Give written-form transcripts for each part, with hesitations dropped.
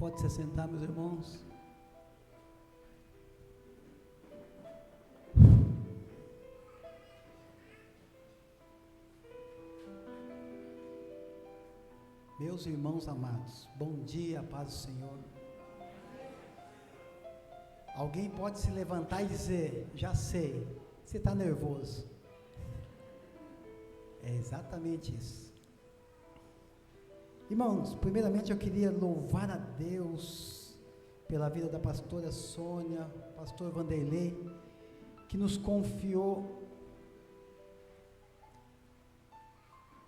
pode se sentar, meus irmãos. Meus irmãos amados, bom dia, paz do Senhor. Alguém pode se levantar e dizer, já sei, você está nervoso. É exatamente isso. Irmãos, primeiramente eu queria louvar a Deus pela vida da pastora Sônia, pastor Vanderlei, que nos confiou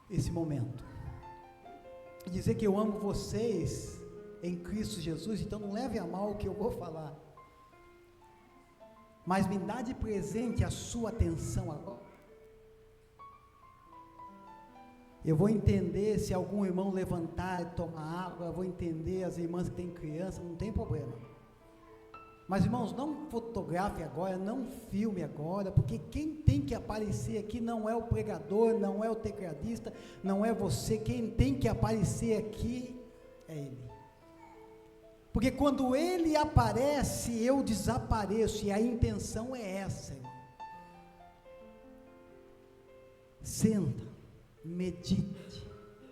esse momento. E dizer que eu amo vocês em Cristo Jesus, então não leve a mal o que eu vou falar. Mas me dá de presente a sua atenção agora. Eu vou entender se algum irmão levantar e tomar água, eu vou entender as irmãs que têm criança, não tem problema. Mas irmãos, não fotografe agora, não filme agora, porque quem tem que aparecer aqui não é o pregador, não é o tecladista, não é você, quem tem que aparecer aqui é ele. Porque quando ele aparece, eu desapareço, e a intenção é essa, irmão. Senta. Medite,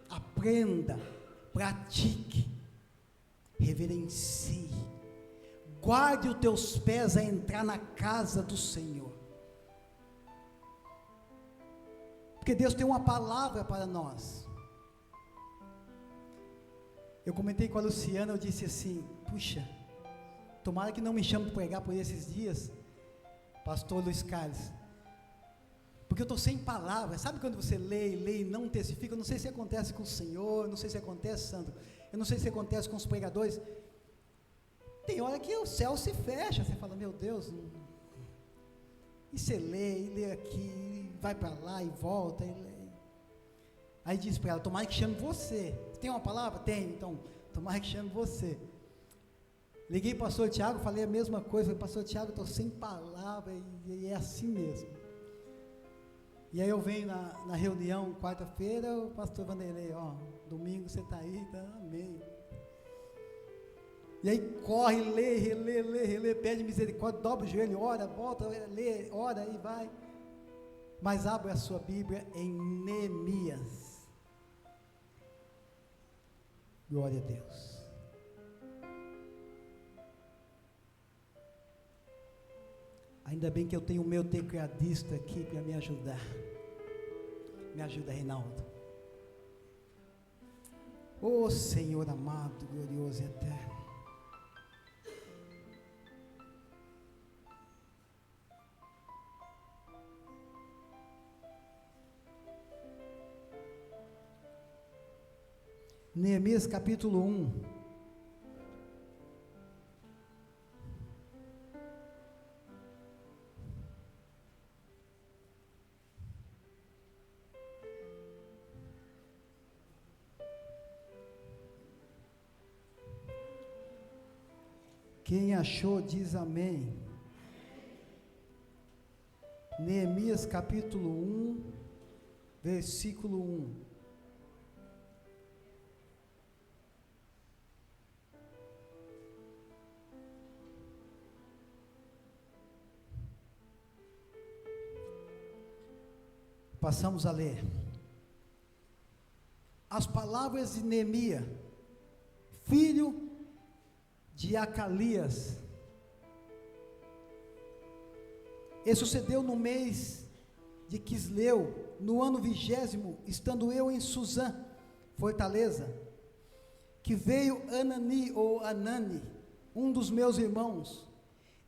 aprenda, pratique, reverencie, guarde os teus pés a entrar na casa do Senhor, porque Deus tem uma palavra para nós. Eu comentei com a Luciana, eu disse assim, puxa, tomara que não me chame para pregar por esses dias, pastor Luiz Carlos, porque eu estou sem palavras. Sabe quando você lê e não testifica? Eu não sei se acontece com o Senhor, não sei se acontece, Sandro, eu não sei se acontece com os pregadores. Tem hora que o céu se fecha, você fala, meu Deus, e você lê aqui, vai para lá e volta, e lê. Aí diz para ela, tomara que chame você. Tem uma palavra? Tem, então, tomara que chame você. Liguei para o pastor Tiago, falei a mesma coisa, falei, pastor Tiago, estou sem palavra, e é assim mesmo. E aí eu venho na reunião, quarta-feira, o pastor Vanderlei, domingo você está aí, tá? Amém. E aí corre, relê, pede misericórdia, dobra o joelho, ora, volta, lê, ora e vai. Mas abre a sua Bíblia em Neemias. Glória a Deus. Ainda bem que eu tenho o meu tecladista aqui para me ajudar. Me ajuda, Reinaldo. Ô Senhor amado, glorioso e eterno. Neemias capítulo 1. Quem achou diz amém. Neemias capítulo 1, versículo 1. Passamos a ler. As palavras de Neemias, filho de Acalias. E sucedeu no mês de Quisleu, no ano 20º, estando eu em Suzã, fortaleza, que veio Anani, um dos meus irmãos,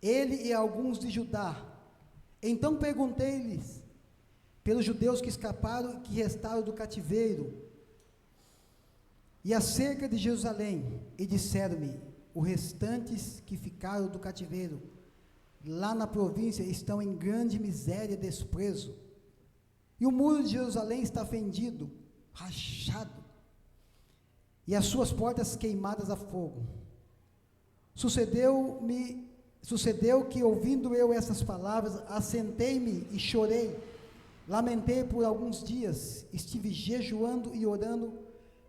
ele e alguns de Judá. Então perguntei-lhes pelos judeus que escaparam e que restaram do cativeiro, e acerca de Jerusalém, e disseram-me: os restantes que ficaram do cativeiro, lá na província, estão em grande miséria e desprezo, e o muro de Jerusalém está fendido, rachado, e as suas portas queimadas a fogo. Sucedeu que, ouvindo eu essas palavras, assentei-me e chorei, lamentei por alguns dias, estive jejuando e orando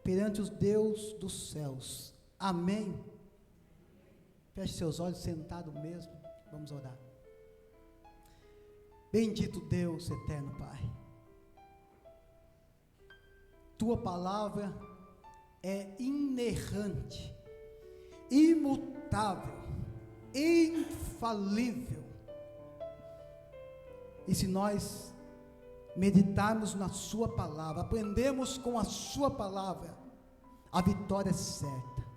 perante os Deus dos céus. Amém Feche seus olhos, sentado mesmo. Vamos orar. Bendito Deus, eterno Pai. Tua palavra é inerrante, imutável, infalível. E se nós meditarmos na sua palavra, aprendemos com a sua palavra, a vitória é certa.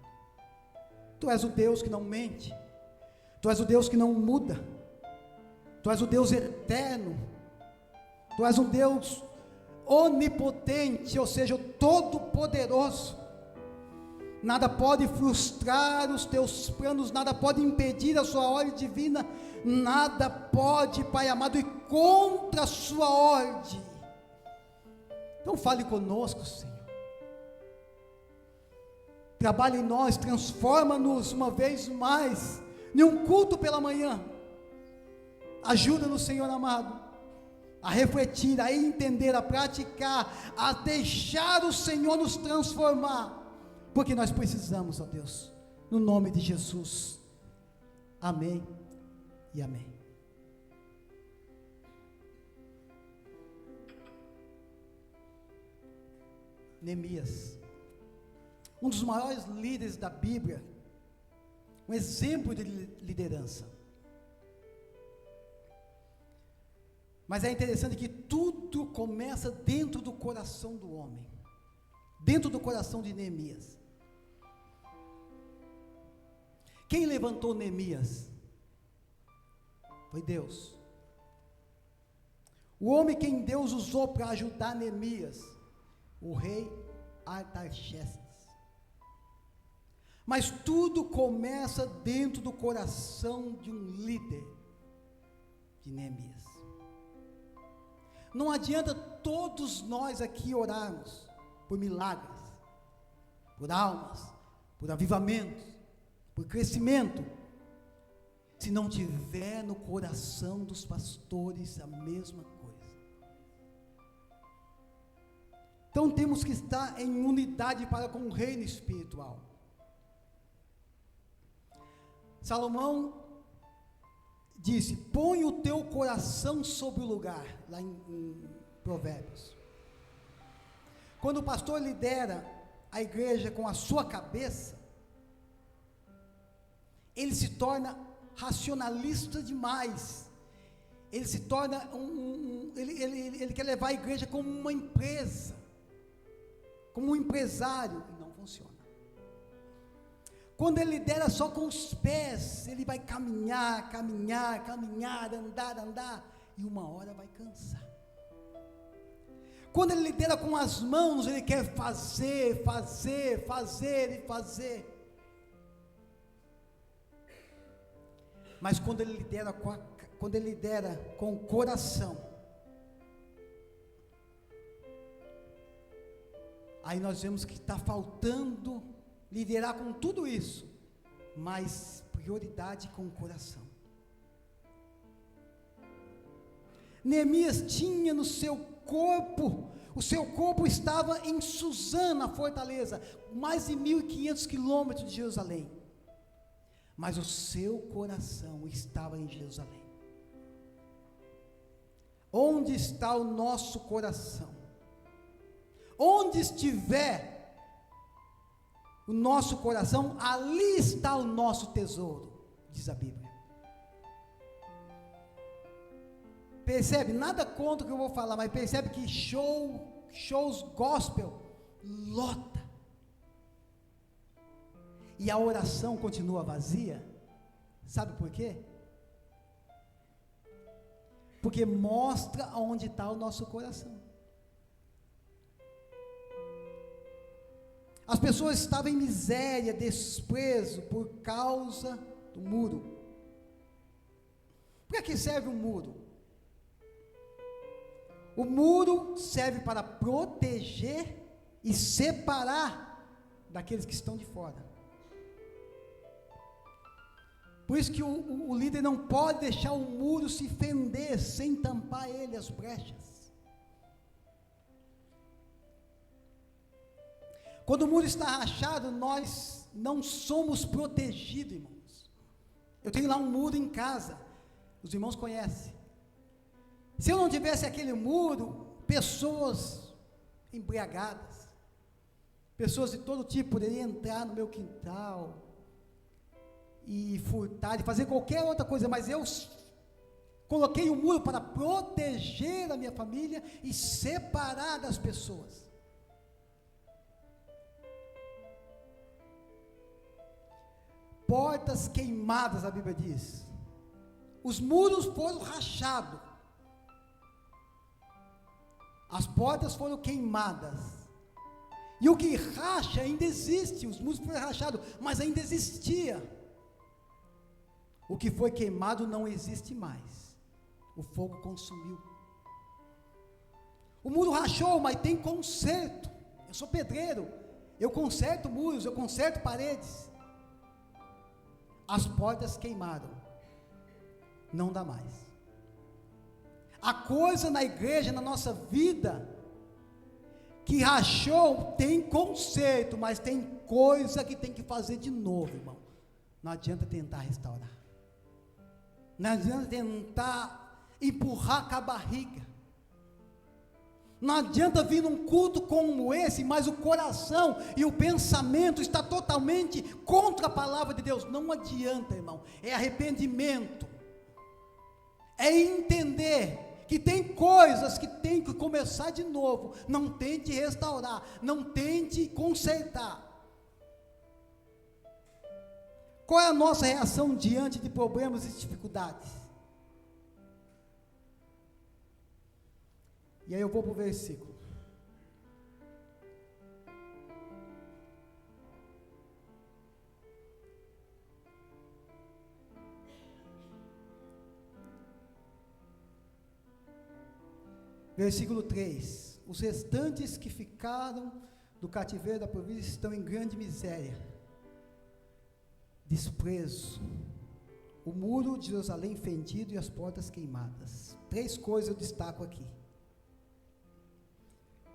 Tu és o Deus que não mente, Tu és o Deus que não muda, Tu és o Deus eterno, Tu és um Deus onipotente, ou seja, o todo-poderoso. Nada pode frustrar os teus planos, nada pode impedir a sua ordem divina, nada pode, Pai amado, ir contra a sua ordem. Então fale conosco, Senhor. Trabalhe em nós, transforma-nos uma vez mais, em um culto pela manhã. Ajuda-nos, Senhor amado, a refletir, a entender, a praticar, a deixar o Senhor nos transformar, porque nós precisamos, ó Deus, no nome de Jesus. Amém e amém. Neemias, um dos maiores líderes da Bíblia, um exemplo de liderança. Mas é interessante que tudo começa dentro do coração do homem, dentro do coração de Neemias. Quem levantou Neemias? Foi Deus. O homem quem Deus usou para ajudar Neemias, o rei Artaxerxes. Mas tudo começa dentro do coração de um líder, de Neemias. Não adianta todos nós aqui orarmos por milagres, por almas, por avivamentos, por crescimento, se não tiver no coração dos pastores a mesma coisa. Então temos que estar em unidade para com o reino espiritual. Salomão disse: põe o teu coração sobre o lugar, lá em Provérbios. Quando o pastor lidera a igreja com a sua cabeça, ele se torna racionalista demais, ele se torna ele quer levar a igreja como uma empresa, como um empresário, e não funciona. Quando ele lidera só com os pés, ele vai caminhar, andar, e uma hora vai cansar. Quando ele lidera com as mãos, ele quer fazer. Mas quando ele lidera com o coração, aí nós vemos que está faltando liderar com tudo isso, mas prioridade com o coração. Neemias tinha no seu corpo, o seu corpo estava em Suzã, fortaleza, mais de 1.500 quilômetros de Jerusalém, mas o seu coração estava em Jerusalém. Onde está o nosso coração? Onde estiver o nosso coração, ali está o nosso tesouro, diz a Bíblia. Percebe? Nada contra o que eu vou falar, mas percebe que shows gospel lota, e a oração continua vazia. Sabe por quê? Porque mostra onde está o nosso coração. As pessoas estavam em miséria, desprezo, por causa do muro. Para que serve o muro? O muro serve para proteger e separar daqueles que estão de fora. Por isso que o líder não pode deixar o muro se fender, sem tampar ele as brechas. Quando o muro está rachado, nós não somos protegidos, irmãos. Eu tenho lá um muro em casa, os irmãos conhecem. Se eu não tivesse aquele muro, pessoas embriagadas, pessoas de todo tipo poderiam entrar no meu quintal e furtar, e fazer qualquer outra coisa, mas eu coloquei o muro para proteger a minha família e separar das pessoas. Portas queimadas, a Bíblia diz. Os muros foram rachados. As portas foram queimadas. E o que racha ainda existe. Os muros foram rachados, mas ainda existia. O que foi queimado não existe mais. O fogo consumiu. O muro rachou, mas tem conserto. Eu sou pedreiro. Eu conserto muros, eu conserto paredes. As portas queimaram. Não dá mais. A coisa na igreja, na nossa vida, que rachou, tem conserto, mas tem coisa que tem que fazer de novo, irmão. Não adianta tentar restaurar. Não adianta tentar empurrar com a barriga. Não adianta vir num culto como esse, mas o coração e o pensamento está totalmente contra a palavra de Deus. Não adianta, irmão. É arrependimento. É entender que tem coisas que tem que começar de novo. Não tente restaurar, não tente consertar. Qual é a nossa reação diante de problemas e dificuldades? E aí eu vou para o versículo. Versículo 3. Os restantes que ficaram do cativeiro da província estão em grande miséria, desprezo, o muro de Jerusalém fendido e as portas queimadas. 3 coisas eu destaco aqui.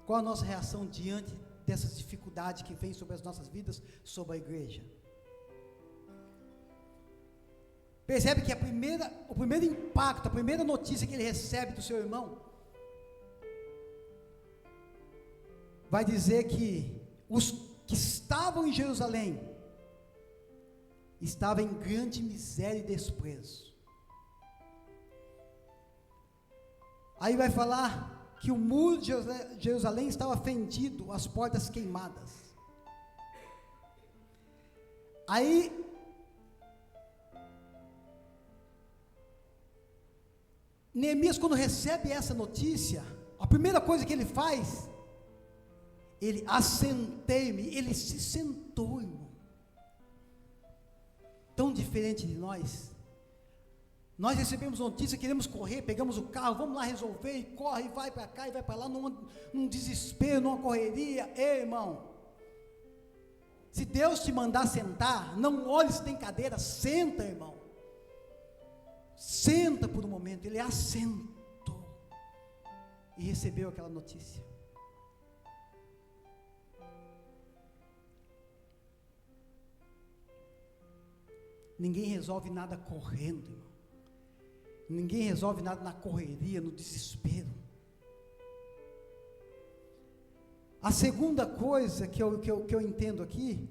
Qual a nossa reação diante dessas dificuldades que vêm sobre as nossas vidas, sobre a igreja? Percebe que o primeiro impacto, a primeira notícia que ele recebe do seu irmão, vai dizer que os que estavam em Jerusalém, estavam em grande miséria e desprezo. Aí vai falar que o muro de Jerusalém estava fendido, as portas queimadas. Aí, Neemias, quando recebe essa notícia, a primeira coisa que ele faz, ele assentei-me, ele se sentou, irmão. Tão diferente de nós. Nós recebemos notícia, queremos correr, pegamos o carro, vamos lá resolver, e corre, e vai para cá, e vai para lá, num desespero, numa correria. Ei, irmão, se Deus te mandar sentar, não olhe se tem cadeira, senta, irmão. Senta por um momento. Ele assentou e recebeu aquela notícia. Ninguém resolve nada correndo, irmão. Ninguém resolve nada na correria, no desespero. A segunda coisa que eu entendo aqui,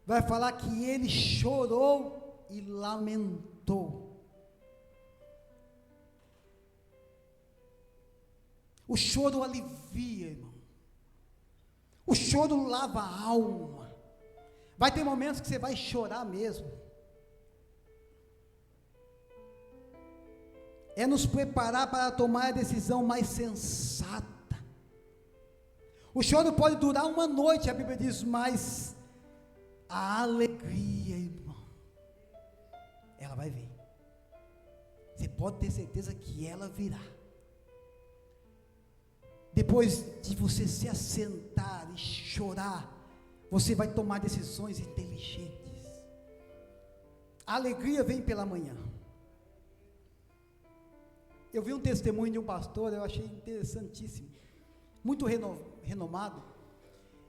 vai falar que ele chorou e lamentou. O choro alivia, irmão. O choro lava a alma. Vai ter momentos que você vai chorar mesmo. É nos preparar para tomar a decisão mais sensata. O choro pode durar uma noite, a Bíblia diz, mas a alegria, irmão, ela vai vir. Você pode ter certeza que ela virá. Depois de você se assentar e chorar, você vai tomar decisões inteligentes. A alegria vem pela manhã. Eu vi um testemunho de um pastor, eu achei interessantíssimo, muito renomado.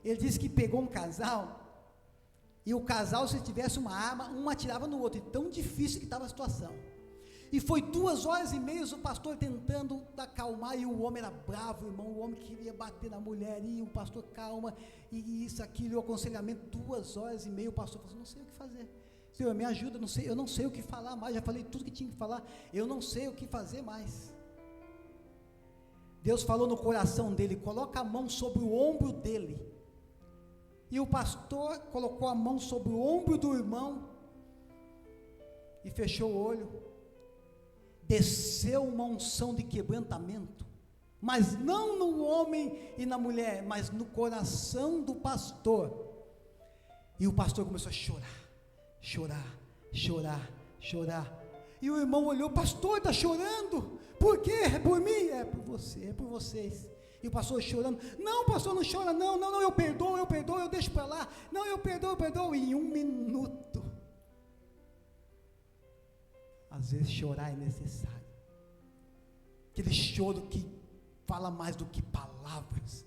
Ele disse que pegou um casal E o casal, se tivesse uma arma, um atirava no outro, e tão difícil que estava a situação. E foi 2 horas e meia o pastor tentando acalmar, e o homem era bravo, irmão, o homem queria bater na mulher, e o pastor calma, e isso, aquilo, e o aconselhamento, 2 horas e meia, o pastor falou, não sei o que fazer, Senhor, me ajuda, eu não sei o que falar mais, já falei tudo que tinha que falar, eu não sei o que fazer mais. Deus falou no coração dele, coloca a mão sobre o ombro dele, e o pastor colocou a mão sobre o ombro do irmão, e fechou o olho, desceu uma unção de quebrantamento, mas não no homem e na mulher, mas no coração do pastor, e o pastor começou a chorar, e o irmão olhou, pastor, está chorando, por quê? É por mim? É por você, é por vocês. E o pastor chorando, não, pastor, não chora, não, eu perdoo, eu deixo para lá, não, eu perdoo, em 1 minuto, às vezes chorar é necessário, aquele choro que fala mais do que palavras,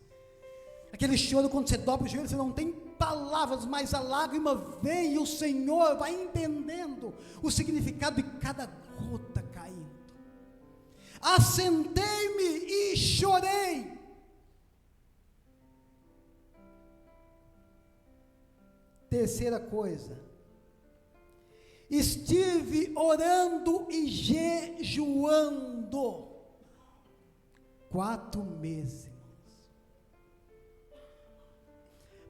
aquele choro quando você dobra o joelho, você não tem palavras, mas a lágrima vem e o Senhor vai entendendo o significado de cada gota caindo. Assentei-me e chorei. Terceira coisa, estive orando e jejuando 4 meses, irmãos.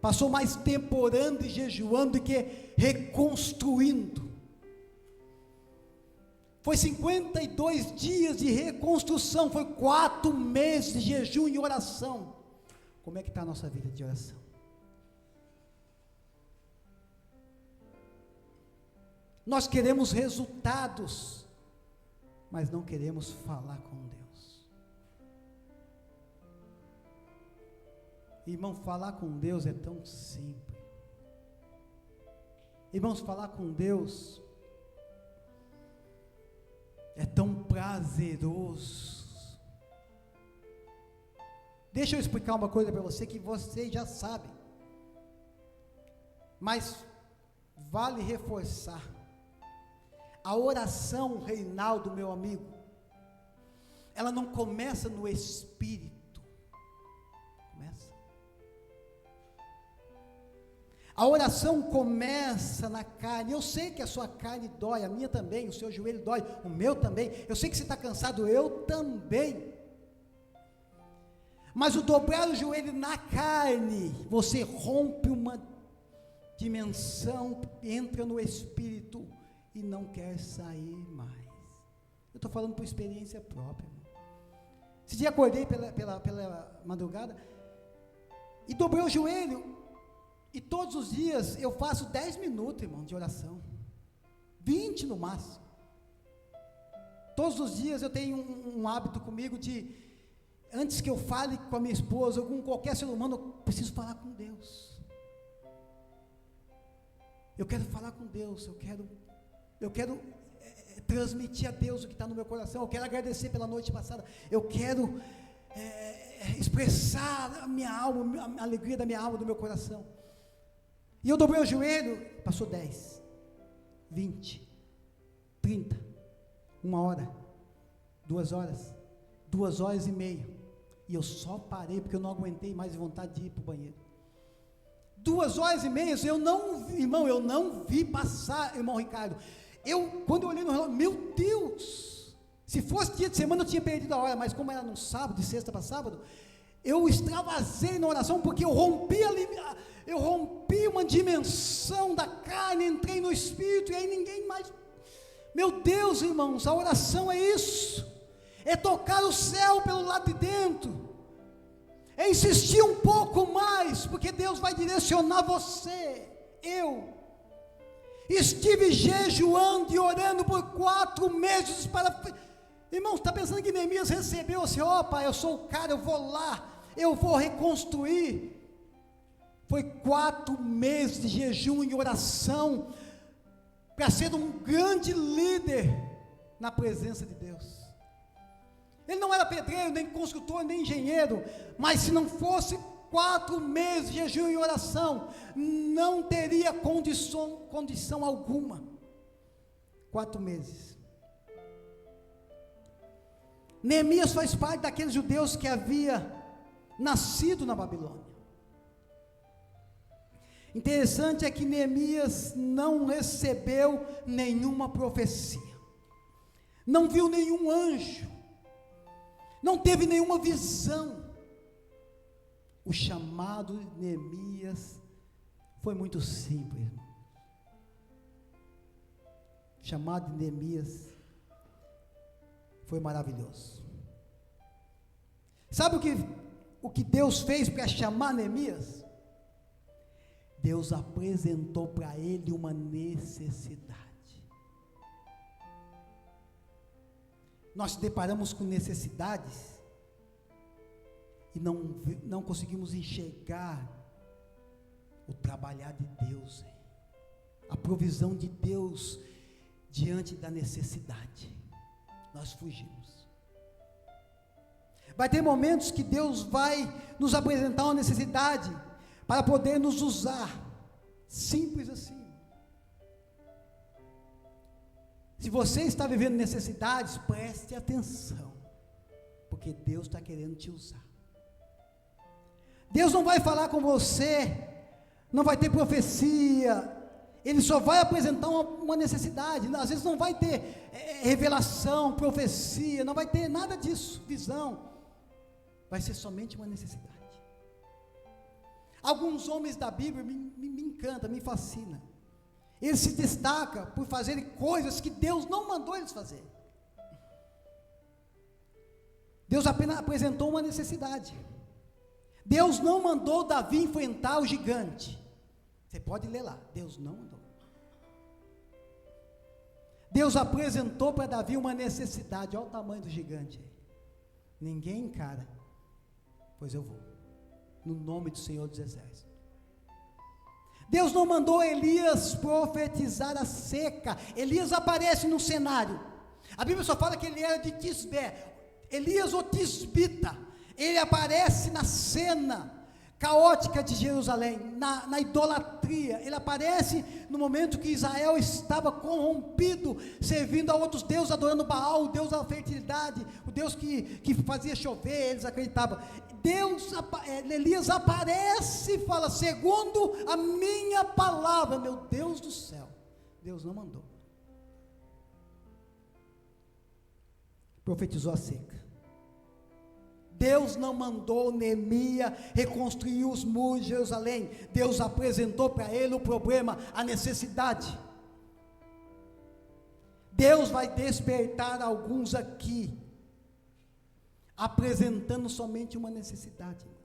Passou mais tempo orando e jejuando do que reconstruindo. Foi 52 dias de reconstrução, foi 4 meses de jejum e oração. Como é que está a nossa vida de oração? Nós queremos resultados, mas não queremos falar com Deus. Irmão, falar com Deus é tão simples. Irmãos, falar com Deus é tão prazeroso. Deixa eu explicar uma coisa para você que vocês já sabem, mas vale reforçar. A oração, Reinaldo, meu amigo, ela não começa no espírito, começa. A oração começa na carne. Eu sei que a sua carne dói, a minha também, o seu joelho dói, o meu também. Eu sei que você está cansado, eu também. Mas o dobrar o joelho na carne, você rompe uma dimensão, entra no espírito e não quer sair mais. Eu estou falando por experiência própria, irmão. Esse dia acordei pela madrugada e dobrei o joelho, e todos os dias eu faço 10 minutos, irmão, de oração, 20 no máximo. Todos os dias eu tenho um hábito comigo de, antes que eu fale com a minha esposa ou com qualquer ser humano, eu preciso falar com Deus. Eu quero falar com Deus, eu quero transmitir a Deus o que está no meu coração, eu quero agradecer pela noite passada, eu quero expressar a minha alma, a alegria da minha alma, do meu coração. E eu dobrei o joelho, passou 10, 20, 30, 1 hora, 2 horas, 2 horas e meia, e eu só parei porque eu não aguentei mais vontade de ir para o banheiro. 2 horas e meia, eu não vi passar, irmão Ricardo. Quando eu olhei no relógio, meu Deus, se fosse dia de semana eu tinha perdido a hora, mas como era no sábado, de sexta para sábado, eu extravasei na oração, porque eu rompi uma dimensão da carne, entrei no espírito, e aí ninguém mais, meu Deus, irmãos, a oração é isso, é tocar o céu pelo lado de dentro, é insistir um pouco mais, porque Deus vai direcionar você. Eu estive jejuando e orando por 4 meses irmãos, está pensando que Neemias recebeu assim, pai, eu sou o cara, eu vou lá, eu vou reconstruir. Foi 4 meses de jejum e oração, para ser um grande líder na presença de Deus. Ele não era pedreiro, nem construtor, nem engenheiro, mas se não fosse 4 meses de jejum e oração, não teria condição alguma. 4 meses. Neemias faz parte daqueles judeus que havia nascido na Babilônia. Interessante é que Neemias não recebeu nenhuma profecia, não viu nenhum anjo, não teve nenhuma visão. O chamado de Neemias foi muito simples, irmão. O chamado de Neemias foi maravilhoso. Sabe o que Deus fez para chamar Neemias? Deus apresentou para ele uma necessidade. Nós nos deparamos com necessidades e não conseguimos enxergar o trabalhar de Deus, a provisão de Deus diante da necessidade. Nós fugimos. Vai ter momentos que Deus vai nos apresentar uma necessidade para poder nos usar, simples assim. Se você está vivendo necessidades, preste atenção, porque Deus está querendo te usar. Deus não vai falar com você, não vai ter profecia, Ele só vai apresentar uma necessidade. Às vezes não vai ter revelação, profecia, não vai ter nada disso, visão, vai ser somente uma necessidade. Alguns homens da Bíblia me encantam, me fascinam. Eles se destacam por fazerem coisas que Deus não mandou eles fazer. Deus apenas apresentou uma necessidade. Deus não mandou Davi enfrentar o gigante. Você pode ler lá, Deus não mandou. Deus apresentou para Davi uma necessidade. Olha o tamanho do gigante aí. Ninguém encara, pois eu vou, no nome do Senhor dos Exércitos. Deus não mandou Elias profetizar a seca. Elias aparece no cenário. A Bíblia só fala que ele era de Tisbé. Elias o tisbita. Ele aparece na cena caótica de Jerusalém, na idolatria. Ele aparece no momento que Israel estava corrompido, servindo a outros deuses, adorando Baal, o Deus da fertilidade, o Deus que fazia chover. Eles acreditavam. Elias aparece e fala: segundo a minha palavra. Meu Deus do céu, Deus não mandou. Profetizou a seca. Deus não mandou Neemias reconstruir os muros de Jerusalém. Deus apresentou para ele o problema, a necessidade. Deus vai despertar alguns aqui, apresentando somente uma necessidade, irmãos.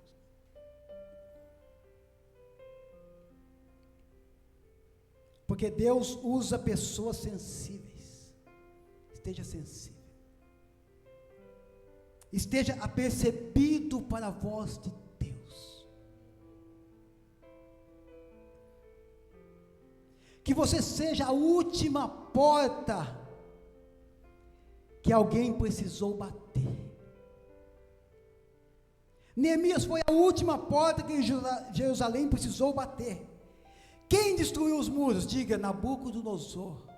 Porque Deus usa pessoas sensíveis. Esteja sensível. Esteja apercebido para a voz de Deus. Que você seja a última porta que alguém precisou bater. Neemias foi a última porta que Jerusalém precisou bater. Quem destruiu os muros? Diga: Nabucodonosor.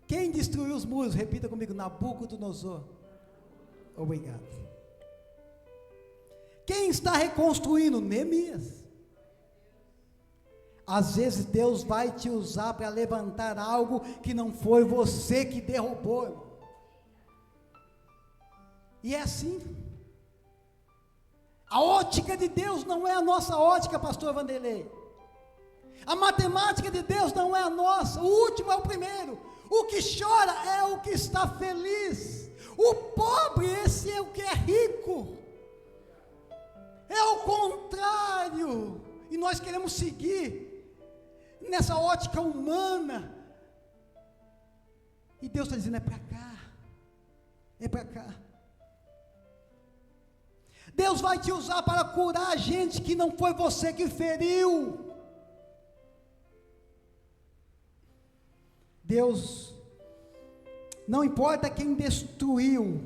Quem destruiu os muros? Repita comigo: Nabucodonosor. Obrigado. Quem está reconstruindo? Neemias. Às vezes Deus vai te usar para levantar algo que não foi você que derrubou, irmão. E é assim. A ótica de Deus não é a nossa ótica, pastor Vanderlei. A matemática de Deus não é a nossa. O último é o primeiro. O que chora é o que está feliz. O pobre, esse é o que é rico. É o contrário. E nós queremos seguir nessa ótica humana. E Deus está dizendo: é para cá. É para cá. Deus vai te usar para curar a gente que não foi você que feriu. Deus, não importa quem destruiu,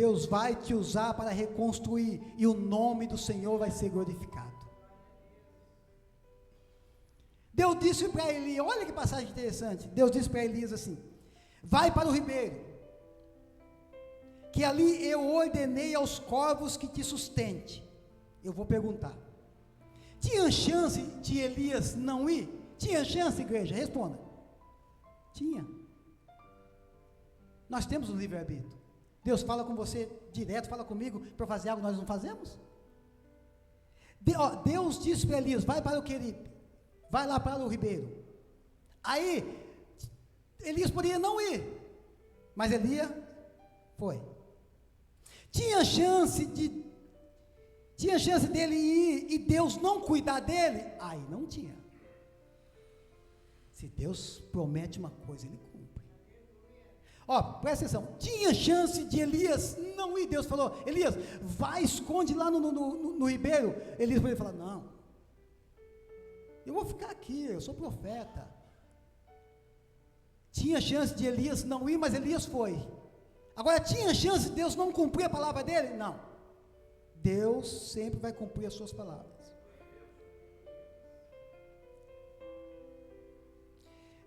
Deus vai te usar para reconstruir, e o nome do Senhor vai ser glorificado. Deus disse para Elias, olha que passagem interessante, Deus disse para Elias assim, vai para o ribeiro, que ali eu ordenei aos corvos que te sustente. Eu vou perguntar, tinha chance de Elias não ir? Tinha chance, igreja? Responda. Tinha. Nós temos um livre-arbítrio. Deus fala com você direto, fala comigo para fazer algo que nós não fazemos. Deus disse para Elias, vai para o Queripe, vai lá para o ribeiro. Aí, Elias poderia não ir, mas Elias foi. Tinha chance dele ir e Deus não cuidar dele? Aí não tinha. Se Deus promete uma coisa, Ele cumpre. Presta atenção, tinha chance de Elias não ir, Deus falou, Elias, vai, esconde lá no ribeiro. Elias poderia falar, não, eu vou ficar aqui, eu sou profeta. Tinha chance de Elias não ir, mas Elias foi. Agora, tinha chance de Deus não cumprir a palavra dele? Não. Deus sempre vai cumprir as suas palavras.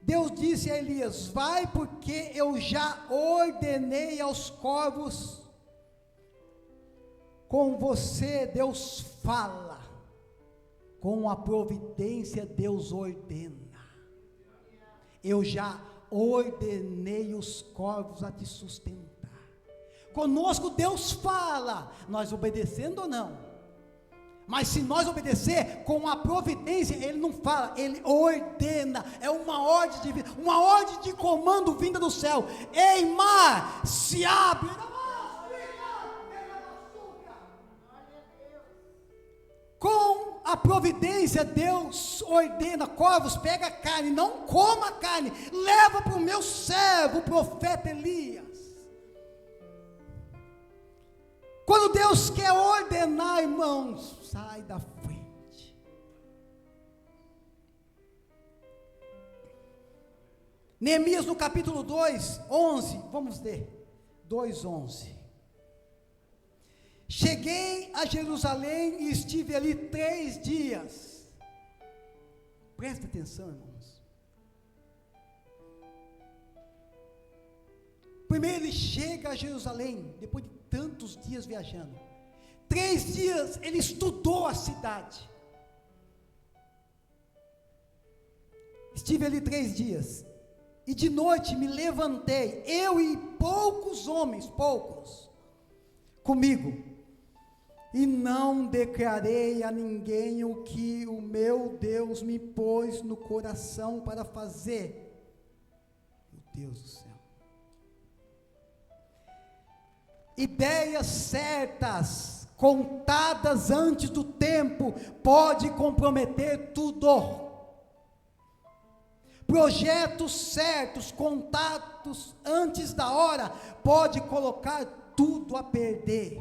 Deus disse a Elias, vai, porque eu já ordenei aos corvos com você. Deus fala, com a providência Deus ordena. Eu já ordenei os corvos a te sustentar. Conosco Deus fala, nós obedecendo ou não? Mas se nós obedecer com a providência, Ele não fala, Ele ordena, é uma ordem de vida, uma ordem de comando vinda do céu. Ei, mar, se abre. Com a providência, Deus ordena, corvos, pega a carne, não coma a carne, leva para o meu servo, o profeta Elias. Quando Deus quer ordenar, irmãos, sai da frente. Neemias no capítulo 2, 11, vamos ler, 2:11. Cheguei a Jerusalém e estive ali 3 dias. Presta atenção, irmãos. Primeiro ele chega a Jerusalém, depois de tantos dias viajando. 3 dias ele estudou a cidade. Estive ali 3 dias. E de noite me levantei, eu e poucos homens, comigo. E não declarei a ninguém o que o meu Deus me pôs no coração para fazer. Meu Deus do céu. Ideias certas, contadas antes do tempo, pode comprometer tudo. Projetos certos, contados antes da hora, pode colocar tudo a perder.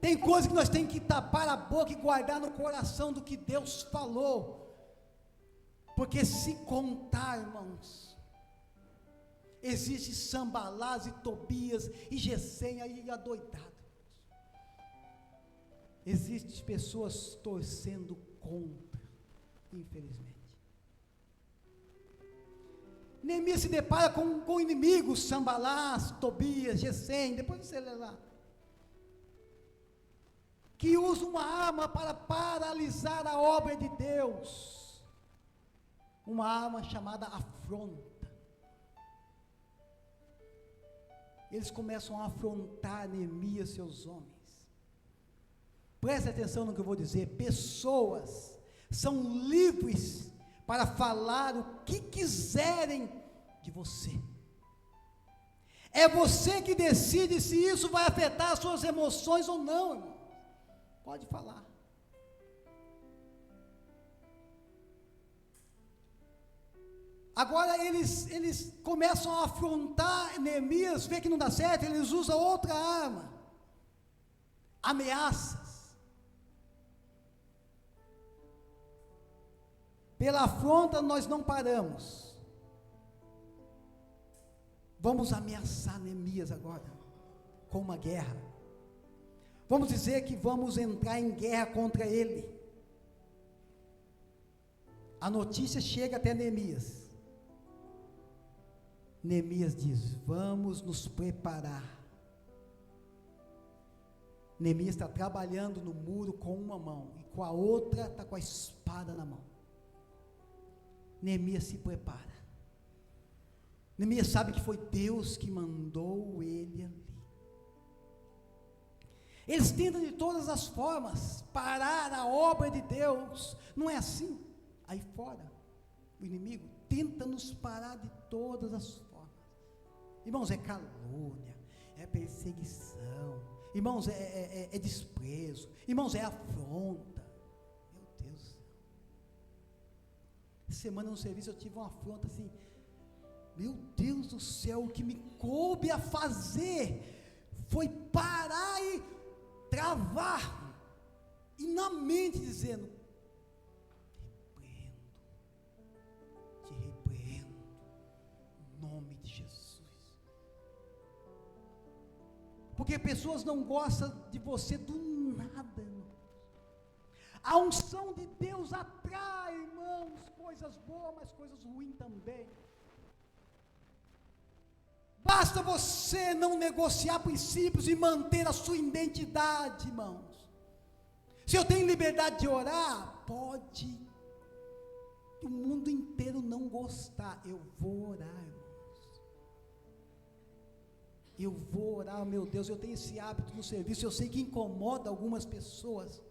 Tem coisa que nós temos que tapar a boca e guardar no coração do que Deus falou, porque se contar, irmãos, existe Sambalás e Tobias e Gesem aí adoidado. Existem pessoas torcendo contra, infelizmente. Neemias se depara com inimigos, Sambalás, Tobias, Gesem, depois você lê lá, que usa uma arma para paralisar a obra de Deus, uma arma chamada afronta. Eles começam a afrontar Neemias e seus homens. Preste atenção no que eu vou dizer. Pessoas são livres para falar o que quiserem de você. É você que decide se isso vai afetar as suas emoções ou não, irmão. Pode falar. Agora eles começam a afrontar Neemias, vê que não dá certo, eles usam outra arma, ameaças. Pela afronta nós não paramos, vamos ameaçar Neemias agora. com uma guerra. Vamos dizer que vamos entrar em guerra contra ele. A notícia chega até Neemias. Neemias diz: vamos nos preparar. Neemias está trabalhando no muro com uma mão, e com a outra está com a espada na mão. Neemias se prepara. Neemias sabe que foi Deus que mandou ele ali. Eles tentam de todas as formas parar a obra de Deus. Não é assim? Aí fora, o inimigo tenta nos parar de todas as formas. Irmãos, é calúnia, é perseguição, irmãos, é desprezo, irmãos, é afronta. Meu Deus do céu. Essa semana no serviço eu tive uma afronta assim. Meu Deus do céu, o que me coube a fazer foi parar e travar, e na mente dizendo: te repreendo, em nome de Jesus. Porque pessoas não gostam de você do nada, irmãos. A unção de Deus atrai, irmãos, coisas boas, mas coisas ruins também. Basta você não negociar princípios e manter a sua identidade, irmãos. Se eu tenho liberdade de orar, pode o mundo inteiro não gostar, eu vou orar, irmãos. Eu vou orar, meu Deus, eu tenho esse hábito no serviço, eu sei que incomoda algumas pessoas,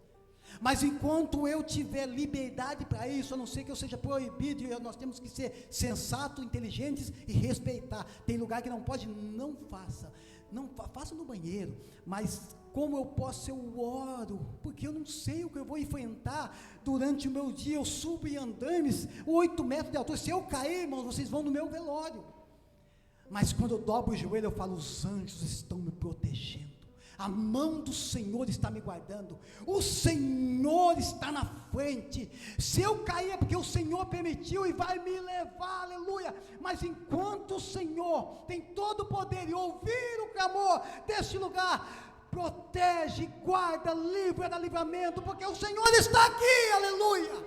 mas enquanto eu tiver liberdade para isso, a não ser que eu seja proibido, nós temos que ser sensatos, inteligentes e respeitar. Tem lugar que não pode, não faça, faça no banheiro, mas como eu posso, eu oro, porque eu não sei o que eu vou enfrentar durante o meu dia. Eu subo em andames, 8 metros de altura, se eu cair, irmãos, vocês vão no meu velório. Mas quando eu dobro o joelho, eu falo: os anjos estão me protegendo. A mão do Senhor está me guardando, o Senhor está na frente. Se eu cair é porque o Senhor permitiu e vai me levar, aleluia. Mas enquanto o Senhor tem todo o poder e ouvir o clamor deste lugar, protege, guarda, livra da livramento, porque o Senhor está aqui, aleluia.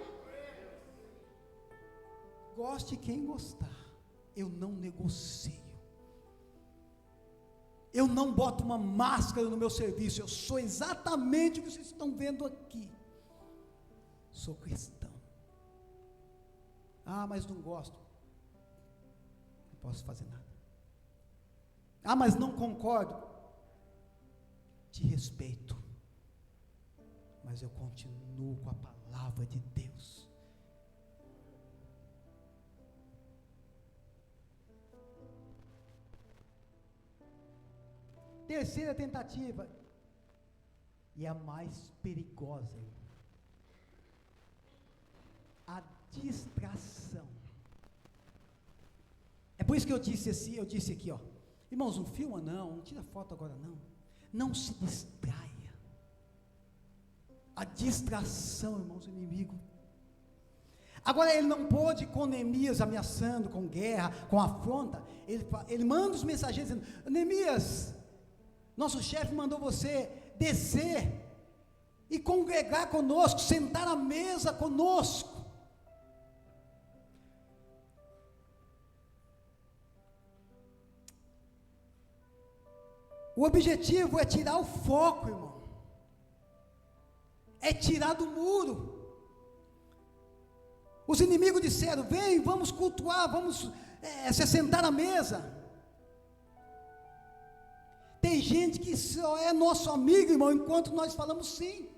Goste quem gostar, eu não negocio. Eu não boto uma máscara no meu serviço, eu sou exatamente o que vocês estão vendo aqui. Sou cristão. Ah, mas não gosto. Não posso fazer nada. Ah, mas não concordo. Te respeito. Mas eu continuo com a palavra de Deus. Terceira tentativa, e a mais perigosa, a distração. É por isso que eu disse assim, eu disse aqui, ó, irmãos, não filma não tira foto agora não se distraia. A distração, irmãos, o inimigo. Agora ele não pôde, com Neemias ameaçando, com guerra, com afronta, ele manda os mensageiros dizendo: Neemias, nosso chefe mandou você descer e congregar conosco, sentar à mesa conosco. O objetivo é tirar o foco, irmão. É tirar do muro. Os inimigos disseram: vem, vamos cultuar, vamos se sentar à mesa. Tem gente que só é nosso amigo, irmão, enquanto nós falamos sim.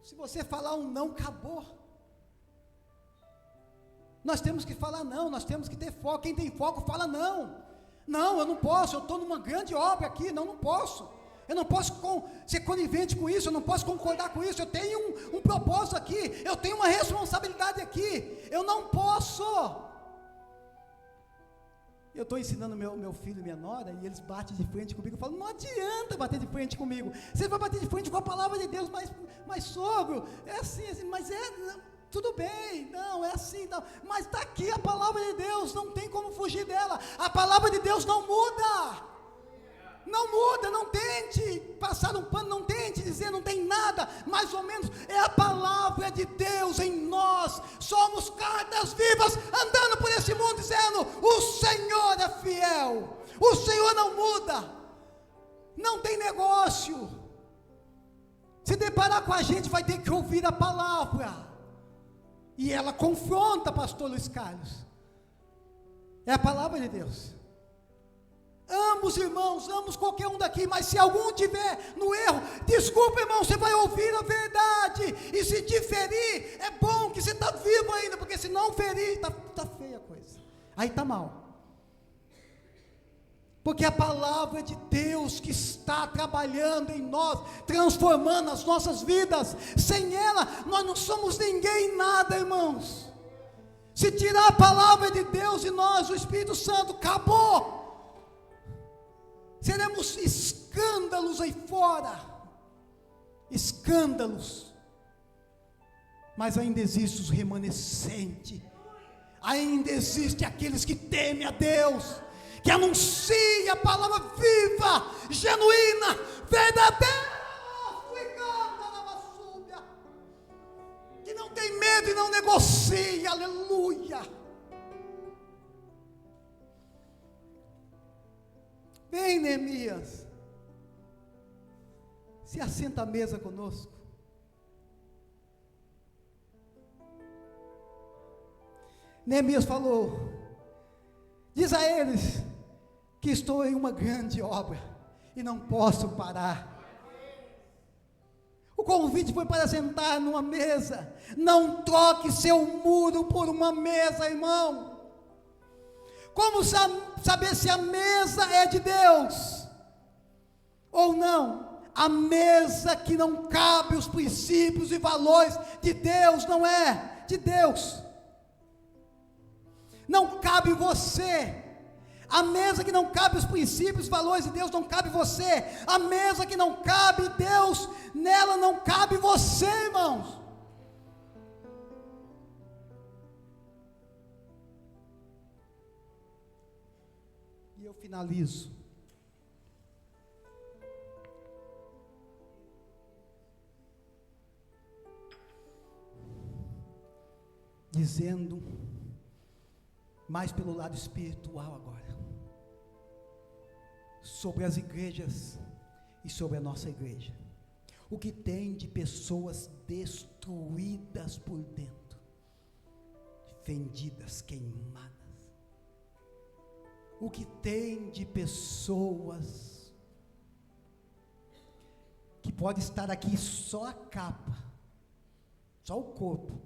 Se você falar um não, acabou. Nós temos que falar não, nós temos que ter foco. Quem tem foco fala não. Não, eu não posso, eu estou numa grande obra aqui, não posso. Eu não posso ser conivente com isso, eu não posso concordar com isso. Eu tenho um propósito aqui, eu tenho uma responsabilidade aqui, eu não posso. Eu estou ensinando meu filho e minha nora, e eles batem de frente comigo. Eu falo: não adianta bater de frente comigo, você vai bater de frente com a palavra de Deus, mas sogro, é assim, mas Tudo bem, não, é assim, não, mas está aqui a palavra de Deus, não tem como fugir dela. A palavra de Deus não muda. Não muda, não tente passar um pano, não tente dizer, não tem nada, mais ou menos, é a palavra de Deus em nós. Somos cartas vivas, andando por esse mundo, dizendo: o Senhor é fiel, o Senhor não muda, não tem negócio. Se deparar com a gente, vai ter que ouvir a palavra, e ela confronta, pastor Luiz Carlos, é a palavra de Deus. Amo os irmãos, amo qualquer um daqui, mas se algum tiver no erro, desculpa, irmão, você vai ouvir a verdade, e se te ferir, é bom que você está vivo ainda, porque se não ferir, está feia a coisa, aí está mal, porque a palavra de Deus que está trabalhando em nós, transformando as nossas vidas, sem ela, nós não somos ninguém, nada, irmãos. Se tirar a palavra de Deus em nós, o Espírito Santo, acabou. Seremos escândalos aí fora, escândalos, mas ainda existe os remanescentes, ainda existe aqueles que temem a Deus, que anuncia a palavra viva, genuína, verdadeira, que não tem medo e não negocia, aleluia. Vem, Neemias, se assenta à mesa conosco. Neemias falou: diz a eles que estou em uma grande obra e não posso parar. O convite foi para sentar numa mesa. Não troque seu muro por uma mesa, irmão. Como saber se a mesa é de Deus ou não? A mesa que não cabe os princípios e valores de Deus, não é de Deus. Não cabe você. A mesa que não cabe os princípios e valores de Deus, não cabe você. A mesa que não cabe Deus, nela não cabe você, irmãos. E eu finalizo dizendo, mais pelo lado espiritual agora, sobre as igrejas e sobre a nossa igreja. O que tem de pessoas destruídas por dentro, fendidas, queimadas. O que tem de pessoas que pode estar aqui só a capa, só o corpo,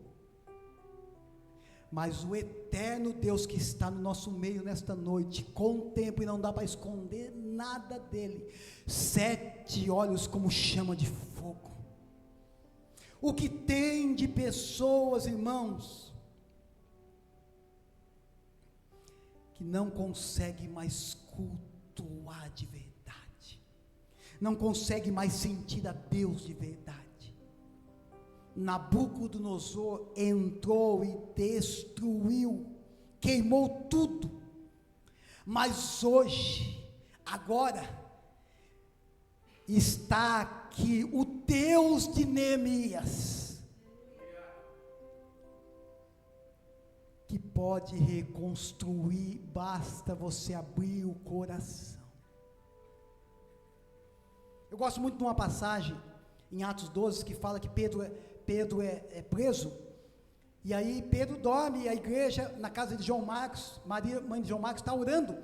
mas o eterno Deus que está no nosso meio nesta noite, contempla e não dá para esconder nada dele, 7 olhos como chama de fogo. O que tem de pessoas, irmãos, que não consegue mais cultuar de verdade, não consegue mais sentir a Deus de verdade. Nabucodonosor entrou e destruiu, queimou tudo, mas hoje, agora, está aqui o Deus de Neemias, que pode reconstruir, basta você abrir o coração. Eu gosto muito de uma passagem em Atos 12, que fala que Pedro é preso, e aí Pedro dorme, e a igreja, na casa de João Marcos, Maria, mãe de João Marcos, está orando,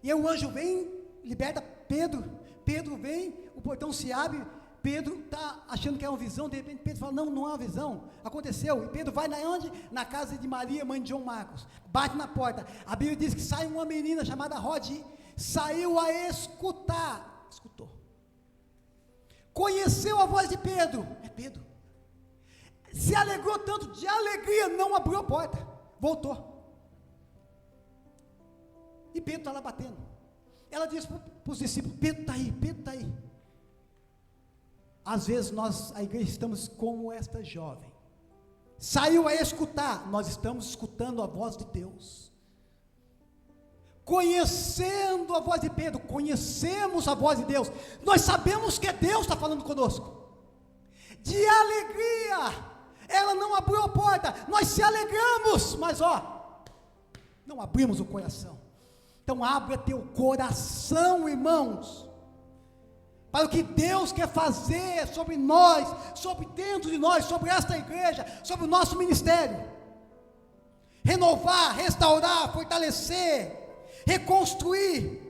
e aí o anjo vem, liberta Pedro vem, o portão se abre, Pedro está achando que é uma visão, de repente Pedro fala, não é uma visão, aconteceu, e Pedro vai onde? Na casa de Maria, mãe de João Marcos, bate na porta, a Bíblia diz que sai uma menina chamada Rodi, saiu a escutou, conheceu a voz de Pedro, é Pedro, se alegrou tanto, de alegria, não abriu a porta, voltou, e Pedro está lá batendo, ela disse para os discípulos, Pedro está aí, às vezes nós, a igreja, estamos como esta jovem, saiu a escutar, nós estamos escutando a voz de Deus. Conhecendo a voz de Pedro, conhecemos a voz de Deus, nós sabemos que Deus está falando conosco. De alegria, ela não abriu a porta, nós se alegramos, mas não abrimos o coração. Então abra teu coração, irmãos, para o que Deus quer fazer sobre nós, sobre dentro de nós, sobre esta igreja, sobre o nosso ministério. Renovar, restaurar, fortalecer, reconstruir.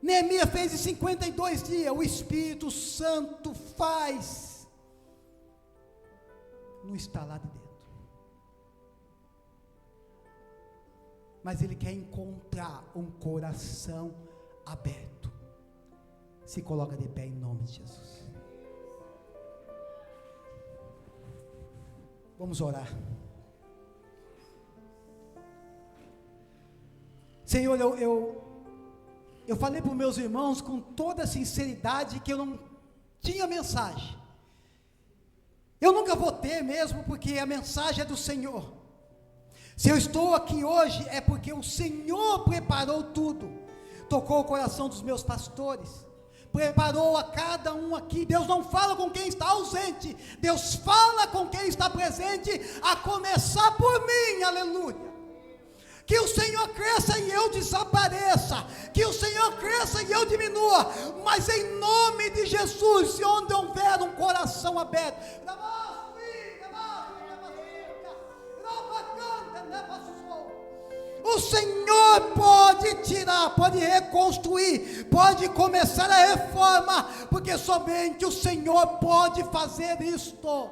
Neemias fez em 52 dias, o Espírito Santo faz no estalar de dentro. Mas Ele quer encontrar um coração aberto. Se coloca de pé em nome de Jesus. Vamos orar. Senhor, eu falei para os meus irmãos com toda a sinceridade que eu não tinha mensagem. Eu nunca vou ter mesmo, porque a mensagem é do Senhor. Se eu estou aqui hoje é porque o Senhor preparou tudo, tocou o coração dos meus pastores, preparou a cada um aqui. Deus não fala com quem está ausente, Deus fala com quem está presente, a começar por mim, aleluia. Que o Senhor cresça e eu desapareça, que o Senhor cresça e eu diminua, mas em nome de Jesus, se onde houver um coração aberto, o Senhor pode tirar, pode reconstruir, pode começar a reforma, porque somente o Senhor pode fazer isto.